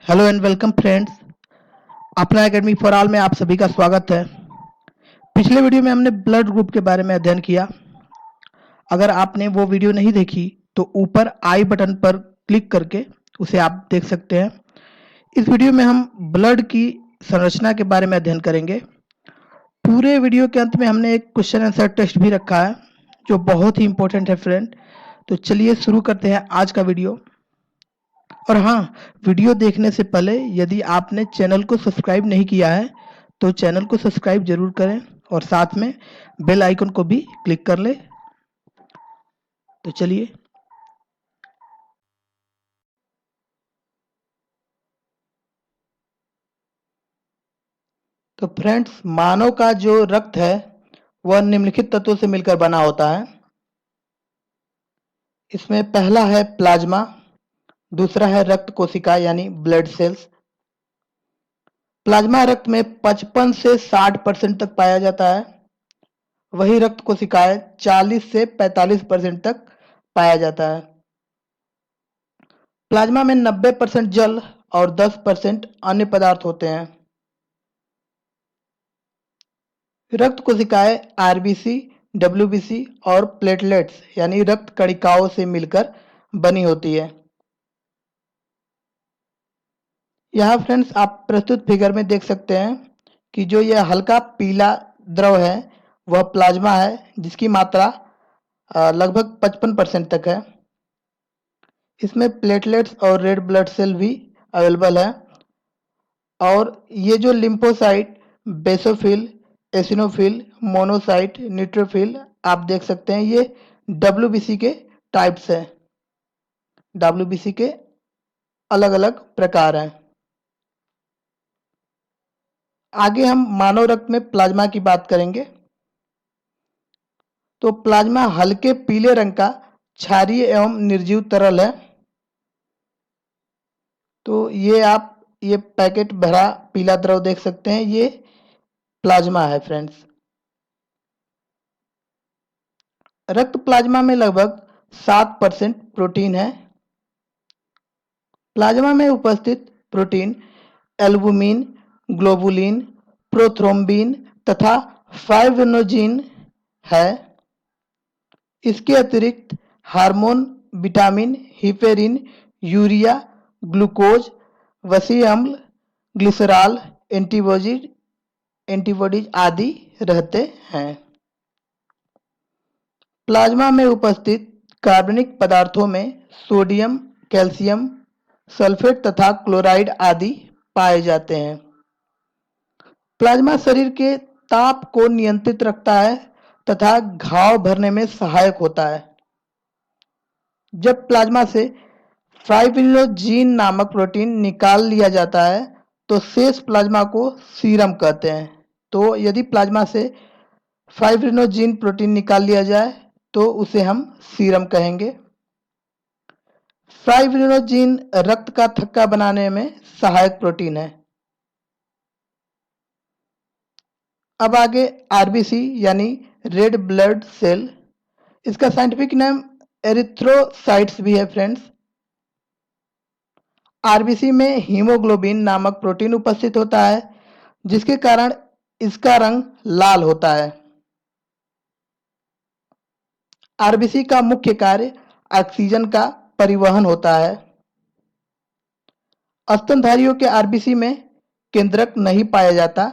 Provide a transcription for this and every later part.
Hello and welcome friends. अपना academy for all में आप सभी का स्वागत है। पिछले वीडियो में हमने ब्लड ग्रुप के बारे में अध्ययन किया। अगर आपने वो वीडियो नहीं देखी तो ऊपर आई बटन पर क्लिक करके उसे आप देख सकते हैं। इस वीडियो में हम ब्लड की संरचना के बारे में अध्ययन करेंगे। पूरे वीडियो के अंत में हमने एक क्वेश्चन आंसर टेस्ट भी रखा है जो बहुत ही इंपॉर्टेंट है फ्रेंड। तो चलिए शुरू करते हैं आज का वीडियो। और हाँ, वीडियो देखने से पहले यदि आपने चैनल को सब्सक्राइब नहीं किया है तो चैनल को सब्सक्राइब जरूर करें और साथ में बेल आइकन को भी क्लिक कर लें। तो चलिए, तो फ्रेंड्स, मानव का जो रक्त है वह निम्नलिखित तत्वों से मिलकर बना होता है। इसमें पहला है प्लाज्मा, दूसरा है रक्त कोशिका यानी ब्लड सेल्स। प्लाज्मा रक्त में 55 से 60% तक पाया जाता है, वही रक्त कोशिकाएं 40 से 45% तक पाया जाता है। प्लाज्मा में 90% जल और 10% अन्य पदार्थ होते हैं। रक्त कोशिकाएं आरबीसी, डब्ल्यूबीसी और प्लेटलेट्स यानी रक्त कणिकाओं से मिलकर बनी होती है। यहाँ फ्रेंड्स आप प्रस्तुत फिगर में देख सकते हैं कि जो यह हल्का पीला द्रव है वह प्लाज्मा है, जिसकी मात्रा लगभग 55% तक है। इसमें प्लेटलेट्स और रेड ब्लड सेल भी अवेलेबल है। और ये जो lymphocyte, basophil, eosinophil, monocyte, neutrophil आप देख सकते हैं, ये डब्ल्यूबीसी के टाइप्स हैं। डब्ल्यूबीसी के अलग अलग प्रकार हैं। आगे हम मानव रक्त में प्लाज्मा की बात करेंगे। तो प्लाज्मा हल्के पीले रंग का क्षारीय एवं निर्जीव तरल है। तो ये पैकेट भरा पीला द्रव देख सकते हैं, ये प्लाज्मा है फ्रेंड्स। रक्त प्लाज्मा में लगभग 7% प्रोटीन है। प्लाज्मा में उपस्थित प्रोटीन एल्बुमिन, ग्लोबुलिन, प्रोथ्रोम्बिन तथा फाइब्रिनोजिन है। इसके अतिरिक्त hormone, vitamin, heparin, urea, glucose, वसी अम्ल, ग्लिसरॉल, एंटीबॉडीज आदि रहते हैं। प्लाज्मा में उपस्थित कार्बनिक पदार्थों में सोडियम, कैल्शियम, सल्फेट तथा क्लोराइड आदि पाए जाते हैं। प्लाज्मा शरीर के ताप को नियंत्रित रखता है तथा घाव भरने में सहायक होता है। जब प्लाज्मा से फाइब्रिनोजिन नामक प्रोटीन निकाल लिया जाता है तो शेष प्लाज्मा को सीरम कहते हैं। तो यदि प्लाज्मा से फाइब्रिनोजिन प्रोटीन निकाल लिया जाए तो उसे हम सीरम कहेंगे। फाइब्रिनोजिन रक्त का थक्का बनाने में सहायक प्रोटीन है। अब आगे आरबीसी यानी रेड ब्लड सेल, इसका साइंटिफिक नेम एरिथ्रोसाइट्स भी है फ्रेंड्स। आरबीसी में हीमोग्लोबिन नामक प्रोटीन उपस्थित होता है, जिसके कारण इसका रंग लाल होता है। आरबीसी का मुख्य कार्य ऑक्सीजन का परिवहन होता है। स्तनधारियों के आरबीसी में केंद्रक नहीं पाया जाता,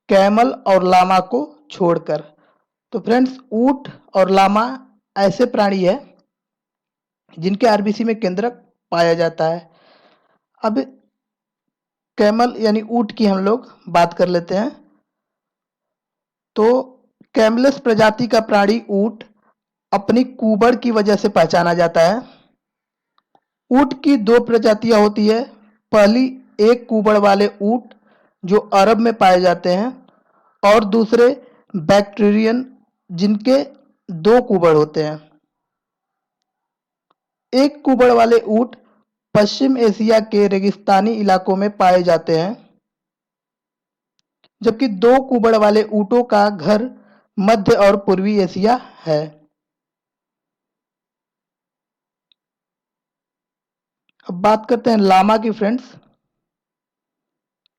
कैमल और लामा को छोड़कर। तो फ्रेंड्स, ऊंट और लामा ऐसे प्राणी है जिनके आरबीसी में केंद्रक पाया जाता है। अब कैमल यानी ऊंट की हम लोग बात कर लेते हैं। तो कैमलस प्रजाति का प्राणी ऊंट अपनी कुबड़ की वजह से पहचाना जाता है। ऊंट की दो प्रजातियां होती है। पहली, एक कुबड़ वाले ऊंट जो अरब में पाए जाते हैं, और दूसरे बैक्टीरियन जिनके दो कुबड़ होते हैं। एक कुबड़ वाले ऊंट पश्चिम एशिया के रेगिस्तानी इलाकों में पाए जाते हैं, जबकि दो कुबड़ वाले ऊंटों का घर मध्य और पूर्वी एशिया है। अब बात करते हैं लामा की फ्रेंड्स।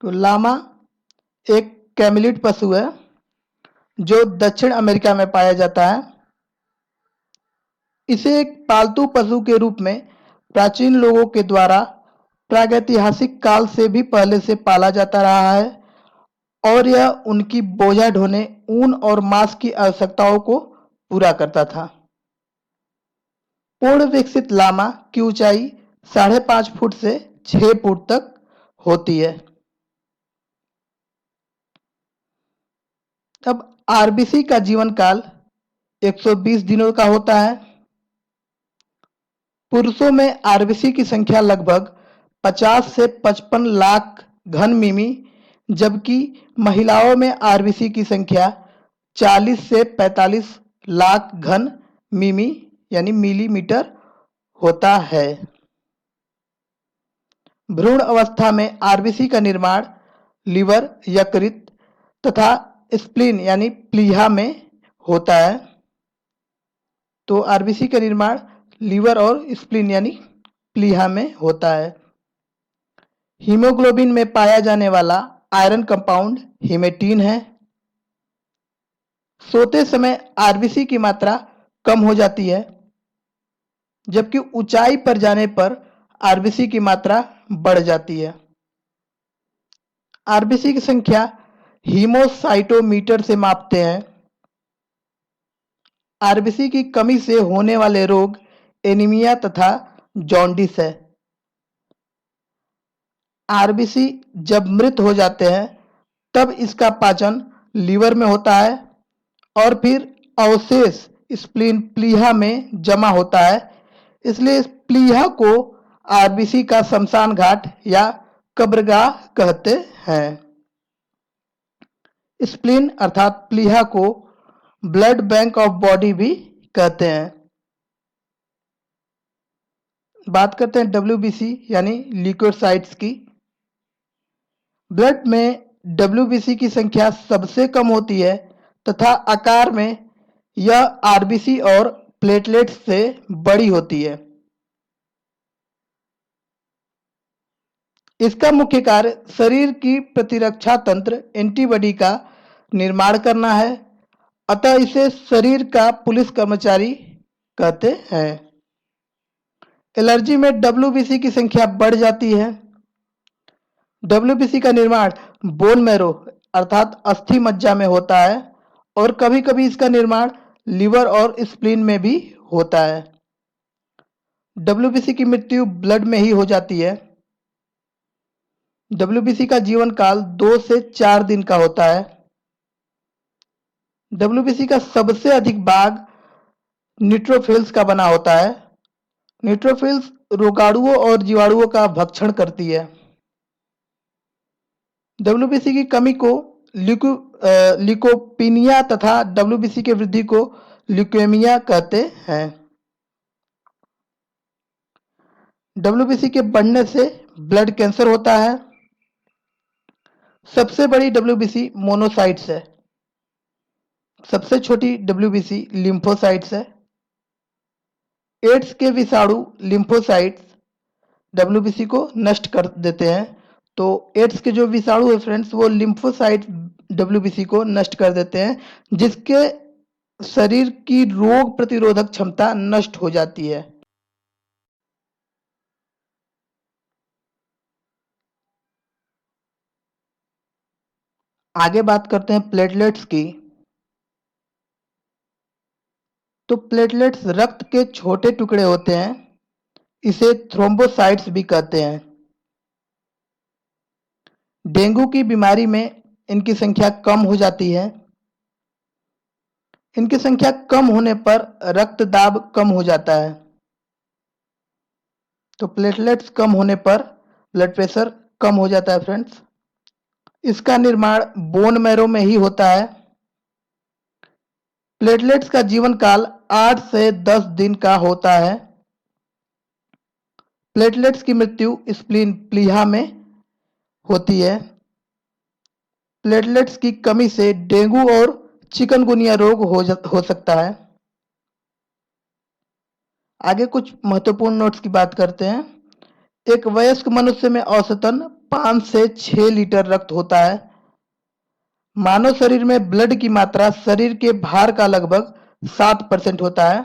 तो लामा एक कैमिलिड पशु है जो दक्षिण अमेरिका में पाया जाता है। इसे एक पालतू पशु के रूप में प्राचीन लोगों के द्वारा प्रागैतिहासिक काल से भी पहले से पाला जाता रहा है और यह उनकी बोझा ढोने, ऊन और मांस की आवश्यकताओं को पूरा करता था। पूर्ण विकसित लामा की ऊंचाई 5.5 फुट से 6 फुट तक होती है। अब आरबीसी का जीवन काल 120 दिनों का होता है। पुरुषों में आरबीसी की संख्या लगभग 50 से 55 लाख घन मिमी, जबकि महिलाओं में आरबीसी की संख्या 40 से 45 लाख घन मिमी यानी मिलीमीटर होता है। भ्रूण अवस्था में आरबीसी का निर्माण लीवर, यकृत तथा स्प्लीन यानी प्लीहा में होता है। तो आरबीसी का निर्माण लीवर और स्प्लीन यानी प्लीहा में होता है। हीमोग्लोबिन में पाया जाने वाला आयरन कंपाउंड हीमेटीन है। सोते समय आरबीसी की मात्रा कम हो जाती है, जबकि ऊंचाई पर जाने पर आरबीसी की मात्रा बढ़ जाती है। आरबीसी की संख्या हीमोसाइटोमीटर से मापते हैं। आरबीसी की कमी से होने वाले रोग एनीमिया तथा जॉन्डिस है। आरबीसी जब मृत हो जाते हैं तब इसका पाचन लीवर में होता है और फिर अवशेष स्प्लीन प्लीहा में जमा होता है। इसलिए इस प्लीहा को आरबीसी का शमशान घाट या कब्रगाह कहते हैं। स्प्लीन अर्थात प्लीहा को ब्लड बैंक ऑफ बॉडी भी कहते हैं। बात करते हैं डब्ल्यूबीसी यानी ल्यूकोसाइट्स की। ब्लड में डब्ल्यूबीसी की संख्या सबसे कम होती है तथा आकार में यह आरबीसी और प्लेटलेट्स से बड़ी होती है। इसका मुख्य कार्य शरीर की प्रतिरक्षा तंत्र एंटीबॉडी का निर्माण करना है, अतः इसे शरीर का पुलिस कर्मचारी कहते हैं। एलर्जी में डब्ल्यूबीसी की संख्या बढ़ जाती है। डब्ल्यूबीसी का निर्माण बोन मैरो अर्थात अस्थि मज्जा में होता है और कभी-कभी इसका निर्माण लीवर और स्प्लीन में भी होता है। डब्ल्यूबीसी की मृत्यु ब्लड में ही हो जाती है। डब्ल्यूबीसी का जीवन काल 2 से 4 दिन का होता है। डब्ल्यूबीसी का सबसे अधिक भाग न्यूट्रोफिल्स का बना होता है। न्यूट्रोफिल्स रोगाणुओं और जीवाणुओं का भक्षण करती है। डब्ल्यूबीसी की कमी को ल्यूकोपीनिया तथा डब्ल्यूबीसी की वृद्धि को ल्यूकेमिया कहते हैं। डब्ल्यूबीसी के बढ़ने से ब्लड कैंसर होता है। सबसे बड़ी डब्ल्यूबीसी मोनोसाइट्स है। सबसे छोटी डब्ल्यूबीसी लिम्फोसाइट्स है। एड्स के विषाणु लिम्फोसाइट्स डब्ल्यूबीसी को नष्ट कर देते हैं। तो एड्स के जो विषाणु है फ्रेंड्स वो लिम्फोसाइट डब्ल्यूबीसी को नष्ट कर देते हैं, जिसके शरीर की रोग प्रतिरोधक क्षमता नष्ट हो जाती है। आगे बात करते हैं प्लेटलेट्स की। तो प्लेटलेट्स रक्त के छोटे टुकड़े होते हैं, इसे थ्रोम्बोसाइट्स भी कहते हैं। डेंगू की बीमारी में इनकी संख्या कम हो जाती है। इनकी संख्या कम होने पर रक्तदाब कम हो जाता है। तो प्लेटलेट्स कम होने पर ब्लड प्रेशर कम हो जाता है फ्रेंड्स। इसका निर्माण बोन मैरो में ही होता है। प्लेटलेट्स का जीवन काल 8 से 10 दिन का होता है। प्लेटलेट्स की मृत्यु स्प्लीन प्लीहा में होती है। प्लेटलेट्स की कमी से डेंगू और चिकनगुनिया रोग हो सकता है। आगे कुछ महत्वपूर्ण नोट्स की बात करते हैं। एक वयस्क मनुष्य में औसतन 5 से 6 लीटर रक्त होता है। मानव शरीर में ब्लड की मात्रा शरीर के भार का लगभग 7% होता है।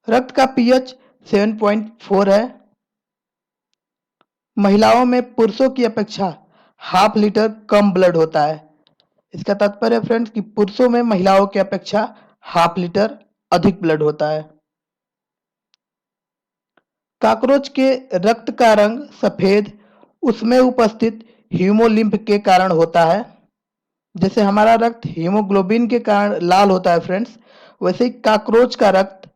रक्त का पीएच 7.4 है। महिलाओं में पुरुषों की अपेक्षा हाफ लीटर कम ब्लड होता है। इसका तात्पर्य फ्रेंड्स कि पुरुषों में महिलाओं की अपेक्षा हाफ लीटर अधिक ब्लड होता है। कॉकरोच के रक्त का रंग सफेद उसमें उपस्थित हीमोलिम्फ के कारण होता है। जैसे हमारा रक्त हीमोग्लोबिन के कारण लाल होता है फ्रेंड्स, वैसे ही कॉकरोच का रक्त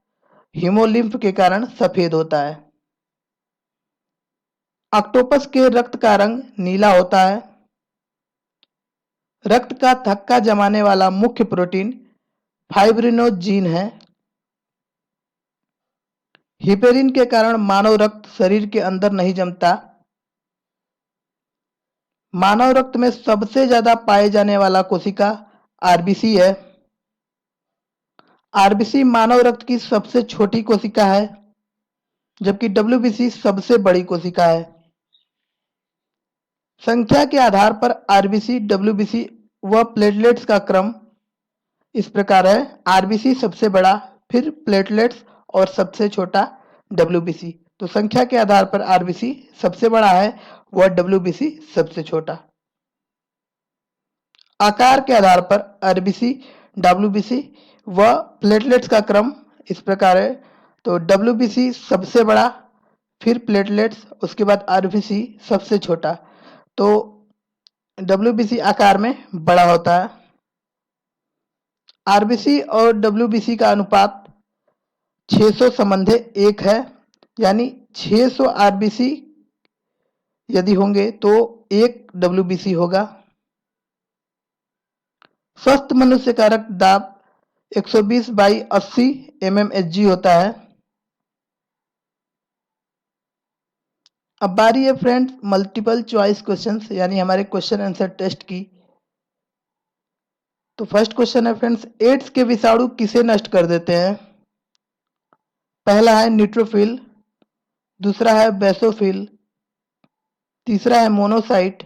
हीमोलिम्फ के कारण सफेद होता है। ऑक्टोपस के रक्त का रंग नीला होता है। रक्त का थक्का जमाने वाला मुख्य प्रोटीन फाइब्रिनोजीन है। हिपेरिन के कारण मानव रक्त शरीर के अंदर नहीं जमता। मानव रक्त में सबसे ज्यादा पाए जाने वाला कोशिका आरबीसी है। आरबीसी मानव रक्त की सबसे छोटी कोशिका है, जबकि डब्ल्यूबीसी सबसे बड़ी कोशिका है। संख्या के आधार पर आरबीसी, डब्ल्यूबीसी व प्लेटलेट्स का क्रम इस प्रकार है। आरबीसी सबसे बड़ा, फिर प्लेटलेट्स और सबसे छोटा डब्ल्यूबीसी। तो संख्या के आधार पर आरबीसी सबसे बड़ा है व डब्ल्यूबीसी सबसे छोटा। आकार के आधार पर आरबीसी, डब्ल्यूबीसी व प्लेटलेट्स का क्रम इस प्रकार है। तो डब्ल्यूबीसी सबसे बड़ा, फिर प्लेटलेट्स, उसके बाद आरबीसी सबसे छोटा। तो डब्ल्यूबीसी आकार में बड़ा होता है। आरबीसी और डब्ल्यूबीसी का अनुपात 600 संबंधे 1 है, यानी 600 आरबीसी यदि होंगे तो 1 डब्ल्यूबीसी होगा। स्वस्थ मनुष्य का रक्त दाब 120/80 mmHg होता है। अब बारी है फ्रेंड्स मल्टीपल चॉइस क्वेश्चंस यानी हमारे क्वेश्चन आंसर टेस्ट की। तो फर्स्ट क्वेश्चन है फ्रेंड्स, एड्स के विषाणु किसे नष्ट कर देते हैं? पहला है न्यूट्रोफिल, दूसरा है बेसोफिल, तीसरा है मोनोसाइट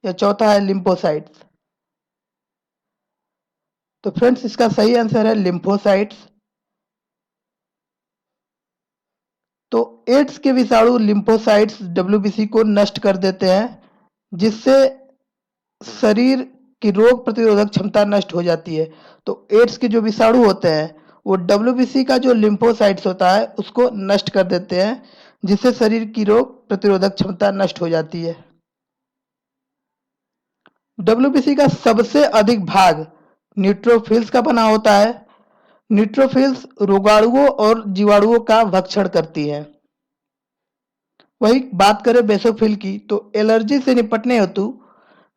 या चौथा है लिम्फोसाइट्स। तो फ्रेंड्स इसका सही आंसर है लिम्फोसाइट्स। तो एड्स के विषाणु लिम्फोसाइट्स डब्ल्यूबीसी को नष्ट कर देते हैं, जिससे शरीर की रोग प्रतिरोधक क्षमता नष्ट हो जाती है। तो एड्स के जो विषाणु होते हैं वो डब्ल्यूबीसी का जो लिम्फोसाइट्स होता है उसको नष्ट कर देते हैं, जिससे शरीर की रोग प्रतिरोधक क्षमता नष्ट हो जाती है। डब्ल्यूबीसी का सबसे अधिक भाग न्यूट्रोफिल्स का बना होता है। न्यूट्रोफिल्स रोगाणुओं और जीवाणुओं का भक्षण करती है। वही बात करें बेसोफिल की, तो एलर्जी से निपटने हेतु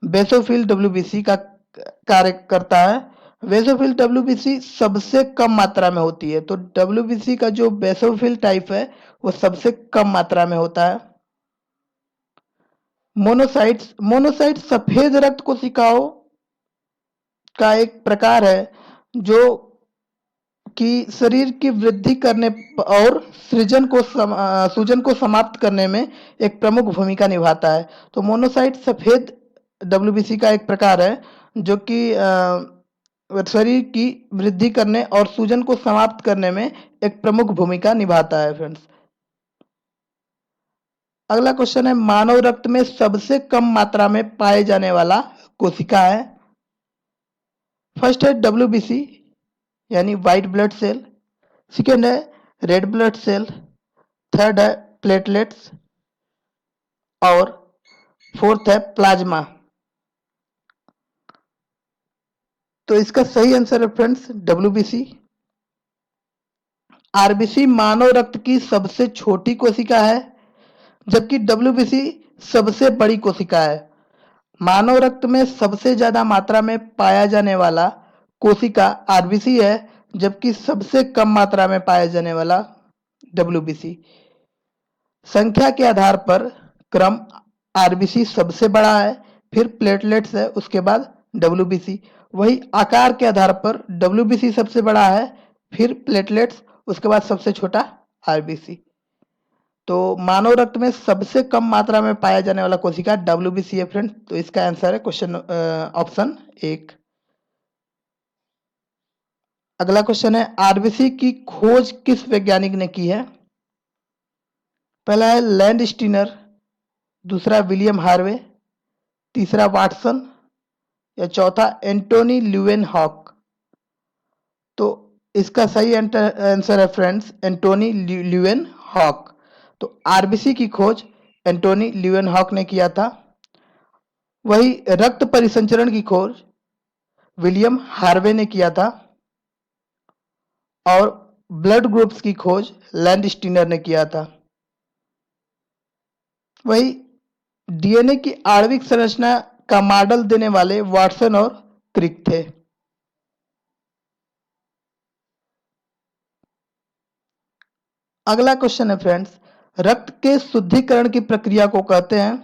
बेसोफिल डब्ल्यूबीसी का कार्य करता है। बेसोफिल डब्ल्यूबीसी सबसे कम मात्रा में होती है। तो डब्ल्यूबीसी का जो बेसोफिल टाइप है वो सबसे कम मात्रा में होता है। मोनोसाइट्स, मोनोसाइट सफेद रक्त कोशिकाओं का एक प्रकार है जो कि शरीर की वृद्धि करने और सूजन को समाप्त करने में एक प्रमुख भूमिका निभाता है। तो मोनोसाइट सफेद डब्ल्यूबीसी का एक प्रकार है जो कि शरीर की वृद्धि करने और सूजन को समाप्त करने में एक प्रमुख भूमिका निभाता है फ्रेंड्स। अगला क्वेश्चन है, मानव रक्त में सबसे कम मात्रा में पाए जाने वाला कोशिका है। फर्स्ट है डब्ल्यूबीसी यानी व्हाइट ब्लड सेल, सेकेंड है रेड ब्लड सेल, थर्ड है प्लेटलेट्स और फोर्थ है प्लाज्मा। तो इसका सही आंसर है फ्रेंड्स डब्ल्यूबीसी। आरबीसी मानव रक्त की सबसे छोटी कोशिका है, जबकि डब्ल्यूबीसी सबसे बड़ी कोशिका है। मानव रक्त में सबसे ज्यादा मात्रा में पाया जाने वाला कोशिका आरबीसी है, जबकि सबसे कम मात्रा में पाया जाने वाला डब्ल्यूबीसी। संख्या के आधार पर क्रम आरबीसी सबसे बड़ा है, फिर प्लेटलेट्स है, उसके बाद डब्ल्यूबीसी। वही आकार के आधार पर डब्ल्यूबीसी सबसे बड़ा है, फिर प्लेटलेट्स, उसके बाद सबसे छोटा आरबीसी। तो मानव रक्त में सबसे कम मात्रा में पाया जाने वाला कोशिका WBC है फ्रेंड्स। तो इसका आंसर है क्वेश्चन ऑप्शन 1। अगला क्वेश्चन है आरबीसी की खोज किस वैज्ञानिक ने की है? पहला है लैंड स्टीनर, दूसरा विलियम हार्वे, तीसरा वाटसन या चौथा एंटोनी ल्यूवेनहॉक। तो इसका सही आंसर है फ्रेंड्स एंटोनी ल्यूवेनहॉक। तो आरबीसी की खोज एंटोनी ल्यूवेनहॉक ने किया था। वही रक्त परिसंचरण की खोज विलियम हार्वे ने किया था और ब्लड ग्रुप्स की खोज लैंड स्टीनर ने किया था। वही डीएनए की आणविक संरचना का मॉडल देने वाले वाटसन और क्रिक थे। अगला क्वेश्चन है फ्रेंड्स रक्त के शुद्धिकरण की प्रक्रिया को कहते हैं?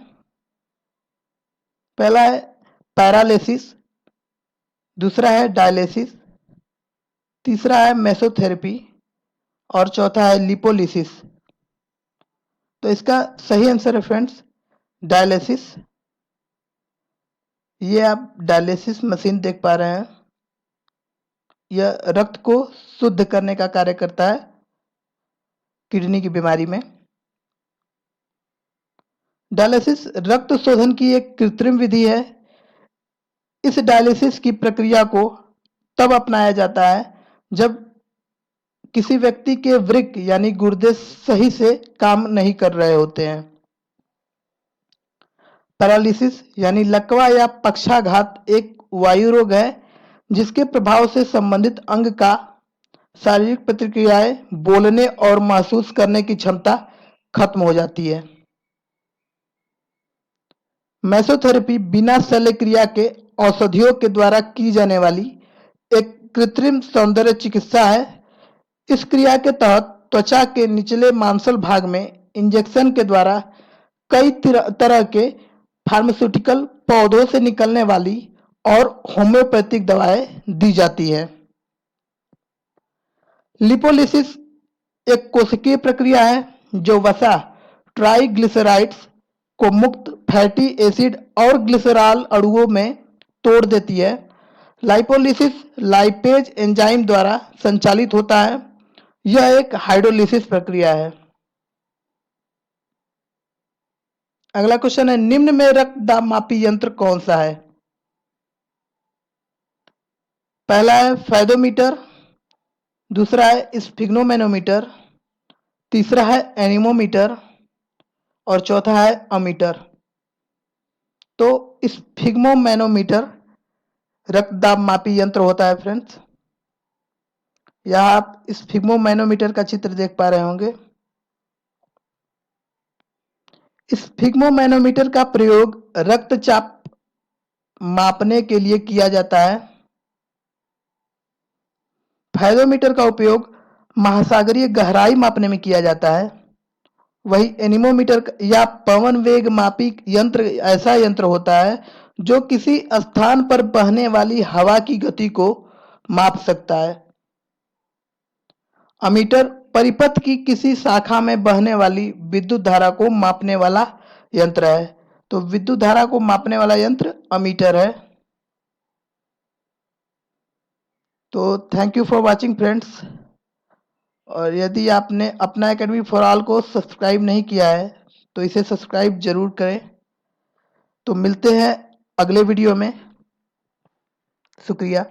पहला है पैरालिसिस, दूसरा है डायलिसिस, तीसरा है मेसोथेरेपी और चौथा है लिपोलिसिस। तो इसका सही आंसर है फ्रेंड्स डायलिसिस। ये आप डायलिसिस मशीन देख पा रहे हैं, यह रक्त को शुद्ध करने का कार्य करता है किडनी की बीमारी में। डायलिसिस रक्त शोधन की एक कृत्रिम विधि है। इस डायलिसिस की प्रक्रिया को तब अपनाया जाता है जब किसी व्यक्ति के वृक्क यानी गुर्दे सही से काम नहीं कर रहे होते हैं। पैरालिसिस यानी लकवा या पक्षाघात एक वायु रोग है जिसके प्रभाव से संबंधित अंग का शारीरिक प्रतिक्रियाएं, बोलने और महसूस करने की क्षमता खत्म हो जाती है। मेसोथेरेपी बिना शल्य क्रिया के औषधियों के द्वारा की जाने वाली एक कृत्रिम सौंदर्य चिकित्सा है। इस क्रिया के तहत त्वचा के निचले मांसल भाग में इंजेक्शन के द्वारा कई तरह के फार्मास्यूटिकल पौधों से निकलने वाली और होम्योपैथिक दवाएं दी जाती है। लिपोलिसिस एक कोशिकीय प्रक्रिया है जो वसा ट्राइग्लिसराइड्स को मुक्त फैटी एसिड और ग्लिसरॉल अणुओं में तोड़ देती है। लाइपोलिसिस लाइपेज एंजाइम द्वारा संचालित होता है। यह एक हाइड्रोलिसिस प्रक्रिया है। अगला क्वेश्चन है निम्न में रक्त दाब मापी यंत्र कौन सा है? पहला है फेदोमीटर, दूसरा है स्फिग्नोमेनोमीटर, तीसरा है एनीमोमीटर और चौथा है अमीटर। तो स्फिग्नोमेनोमीटर रक्तदाब मापी यंत्र होता है फ्रेंड्स। यहां आप स्फिग्नोमेनोमीटर का चित्र देख पा रहे होंगे। स्फिग्नोमेनोमीटर का प्रयोग रक्तचाप मापने के लिए किया जाता है। फेदोमीटर का उपयोग महासागरीय गहराई मापने में किया जाता है। वही एनीमोमीटर या पवन वेग मापी यंत्र ऐसा यंत्र होता है जो किसी स्थान पर बहने वाली हवा की गति को माप सकता है। अमीटर परिपथ की किसी शाखा में बहने वाली विद्युत धारा को मापने वाला यंत्र है। तो विद्युत धारा को मापने वाला यंत्र अमीटर है। तो thank you for watching friends. और यदि आपने अपना एकेडमी फॉर ऑल को सब्सक्राइब नहीं किया है तो इसे सब्सक्राइब जरूर करें। तो मिलते हैं अगले वीडियो में। शुक्रिया।